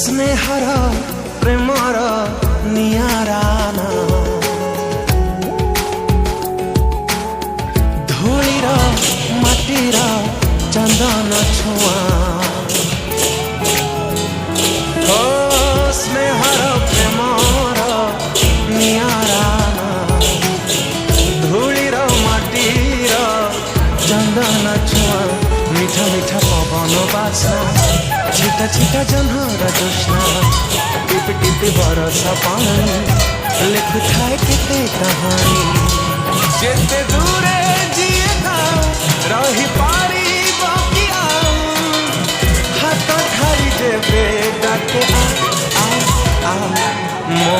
स्नेहर Premiere नियाराना धूलीर माटीर चंदन छुआ स्नेहर Premiere नियाराना धूलीर माटीर चंदन छुआ मीठा मीठा पवन बासना छिटा छिटा जन्हर जोशना टिप टिप बरसा पानी लिखु थाए केते कहानी जेते दूरे जिए रही पारी बकिया हाथ ठारी जेबे डाके आ आ आ मो